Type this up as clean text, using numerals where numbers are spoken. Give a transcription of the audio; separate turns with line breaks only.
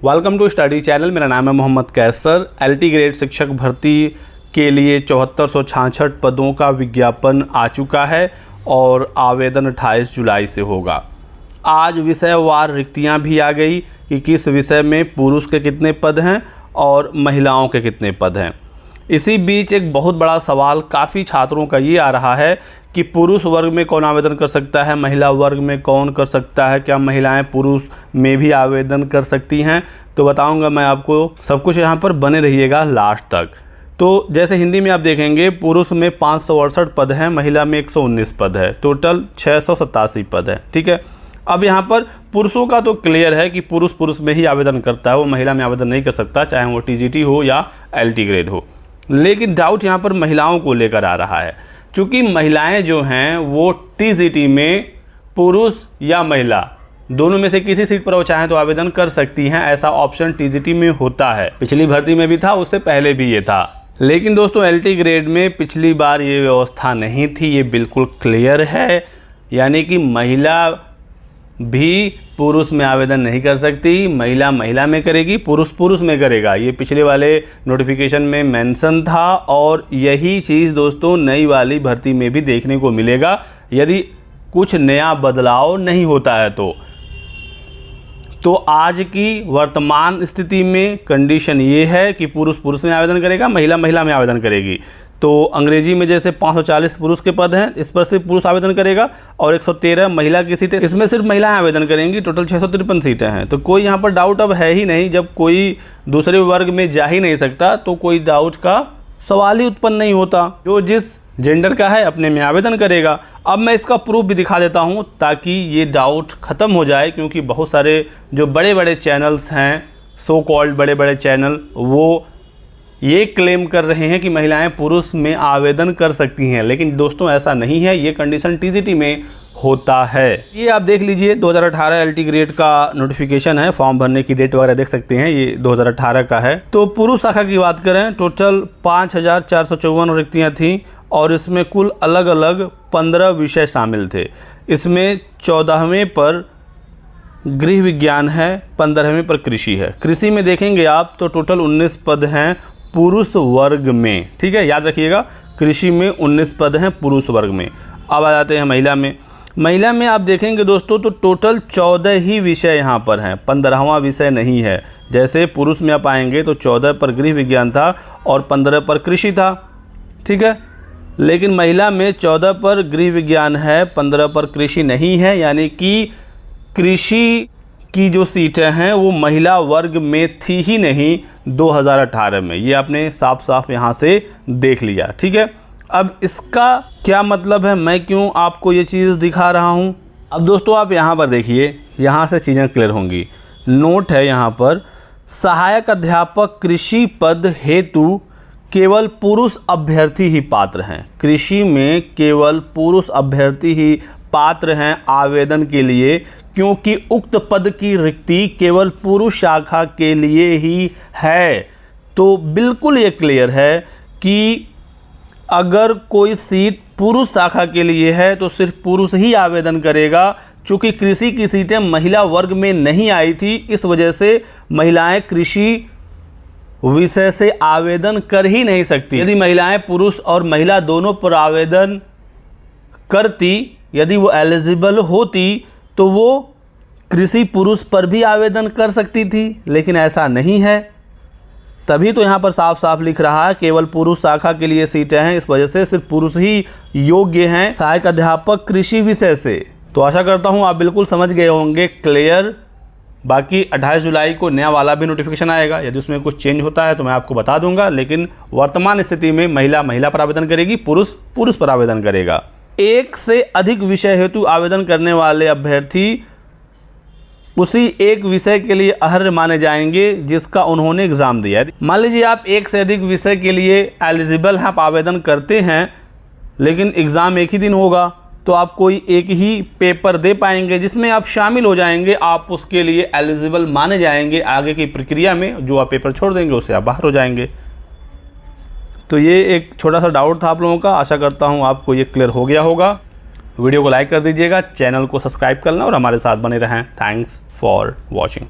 Welcome to study channel. मेरा नाम है मोहम्मद कैसर। एलटी ग्रेड शिक्षक भर्ती के लिए 7466 पदों का विज्ञापन आ चुका है और आवेदन 28 जुलाई से होगा। आज विषयवार रिक्तियां भी आ गई कि किस विषय में पुरुष के कितने पद हैं और महिलाओं के कितने पद हैं। इसी बीच एक बहुत बड़ा सवाल काफ़ी छात्रों का ये आ रहा है कि पुरुष वर्ग में कौन आवेदन कर सकता है, महिला वर्ग में कौन कर सकता है, क्या महिलाएं पुरुष में भी आवेदन कर सकती हैं। तो बताऊंगा मैं आपको सब कुछ, यहाँ पर बने रहिएगा लास्ट तक। तो जैसे हिंदी में आप देखेंगे पुरुष में 568 पद हैं, महिला में 119 पद है, टोटल 687 पद है। ठीक है, अब यहाँ पर पुरुषों का तो क्लियर है कि पुरुष में ही आवेदन करता है, वो महिला में आवेदन नहीं कर सकता, चाहे वो टीजीटी हो या एलटी ग्रेड हो। लेकिन डाउट यहाँ पर महिलाओं को लेकर आ रहा है, क्योंकि महिलाएं जो हैं वो टीजीटी में पुरुष या महिला दोनों में से किसी सीट पर वो चाहें तो आवेदन कर सकती हैं। ऐसा ऑप्शन टीजीटी में होता है, पिछली भर्ती में भी था, उससे पहले भी ये था। लेकिन दोस्तों एलटी ग्रेड में पिछली बार ये व्यवस्था नहीं थी, ये बिल्कुल क्लियर है, यानी कि महिला भी पुरुष में आवेदन नहीं कर सकती, महिला में करेगी, पुरुष में करेगा। ये पिछले वाले नोटिफिकेशन में मेंशन था और यही चीज़ दोस्तों नई वाली भर्ती में भी देखने को मिलेगा, यदि कुछ नया बदलाव नहीं होता है तो आज की वर्तमान स्थिति में कंडीशन ये है कि पुरुष में आवेदन करेगा, महिला में आवेदन करेगी। तो अंग्रेजी में जैसे 540 पुरुष के पद हैं, इस पर सिर्फ पुरुष आवेदन करेगा और 113 महिला की सीटें, इसमें सिर्फ महिलाएं आवेदन करेंगी। टोटल 653 सीटें हैं। तो कोई यहाँ पर डाउट अब है ही नहीं। जब कोई दूसरे वर्ग में जा ही नहीं सकता तो कोई डाउट का सवाल ही उत्पन्न नहीं होता। जो जिस जेंडर का है अपने में आवेदन करेगा। अब मैं इसका प्रूफ भी दिखा देता हूँ ताकि ये डाउट ख़त्म हो जाए, क्योंकि बहुत सारे जो बड़े बड़े चैनल्स हैं, सो कॉल्ड बड़े बड़े चैनल, वो ये क्लेम कर रहे हैं कि महिलाएं पुरुष में आवेदन कर सकती हैं। लेकिन दोस्तों ऐसा नहीं है, ये कंडीशन टीजीटी में होता है। ये आप देख लीजिए 2018 एलटी ग्रेड का नोटिफिकेशन है, फॉर्म भरने की डेट वगैरह देख सकते हैं, ये 2018 का है। तो पुरुष शाखा की बात करें, टोटल 5454 रिक्तियाँ थीं और इसमें कुल अलग अलग 15 विषय शामिल थे। इसमें 14वें पर गृह विज्ञान है, 15वें पर कृषि है। कृषि में देखेंगे आप तो टोटल 19 पद हैं पुरुष वर्ग में। ठीक है, याद रखिएगा, कृषि में 19 पद हैं पुरुष वर्ग में। अब आ जाते हैं महिला में आप देखेंगे दोस्तों तो टोटल 14 ही विषय यहाँ पर हैं, 15वां विषय नहीं है। जैसे पुरुष में आप आएंगे तो 14 पर गृह विज्ञान था और 15 पर कृषि था। ठीक है, लेकिन महिला में 14 पर गृह विज्ञान है, 15 पर कृषि नहीं है, यानी कि कृषि की जो सीटें हैं वो महिला वर्ग में थी ही नहीं 2018 में। ये आपने साफ साफ यहाँ से देख लिया। ठीक है, अब इसका क्या मतलब है, मैं क्यों आपको ये चीज़ दिखा रहा हूँ। अब दोस्तों आप यहाँ पर देखिए, यहाँ से चीज़ें क्लियर होंगी। नोट है यहाँ पर, सहायक अध्यापक कृषि पद हेतु केवल पुरुष अभ्यर्थी ही पात्र हैं। कृषि में केवल पुरुष अभ्यर्थी ही पात्र हैं आवेदन के लिए, क्योंकि उक्त पद की रिक्ति केवल पुरुष शाखा के लिए ही है। तो बिल्कुल ये क्लियर है कि अगर कोई सीट पुरुष शाखा के लिए है तो सिर्फ पुरुष ही आवेदन करेगा। चूँकि कृषि की सीटें महिला वर्ग में नहीं आई थी, इस वजह से महिलाएं कृषि विषय से आवेदन कर ही नहीं सकती। यदि महिलाएं पुरुष और महिला दोनों पर आवेदन करती, यदि वो एलिजिबल होती तो वो कृषि पुरुष पर भी आवेदन कर सकती थी, लेकिन ऐसा नहीं है। तभी तो यहाँ पर साफ साफ लिख रहा है केवल पुरुष शाखा के लिए सीटें हैं, इस वजह से सिर्फ पुरुष ही योग्य हैं सहायक अध्यापक कृषि विषय से। तो आशा करता हूँ आप बिल्कुल समझ गए होंगे, क्लियर। बाकी 28 जुलाई को नया वाला भी नोटिफिकेशन आएगा, यदि उसमें कुछ चेंज होता है तो मैं आपको बता दूंगा। लेकिन वर्तमान स्थिति में महिला पर आवेदन करेगी, पुरुष पर आवेदन करेगा। एक से अधिक विषय हेतु आवेदन करने वाले अभ्यर्थी उसी एक विषय के लिए अर्ह माने जाएंगे जिसका उन्होंने एग्ज़ाम दिया है। मान लीजिए आप एक से अधिक विषय के लिए एलिजिबल हैं, आप आवेदन करते हैं, लेकिन एग्ज़ाम एक ही दिन होगा तो आप कोई एक ही पेपर दे पाएंगे जिसमें आप शामिल हो जाएंगे, आप उसके लिए एलिजिबल माने जाएंगे। आगे की प्रक्रिया में जो आप पेपर छोड़ देंगे उससे आप बाहर हो जाएंगे। तो ये एक छोटा सा डाउट था आप लोगों का, आशा करता हूँ आपको ये क्लियर हो गया होगा। वीडियो को लाइक कर दीजिएगा, चैनल को सब्सक्राइब करना और हमारे साथ बने रहें। Thanks for watching.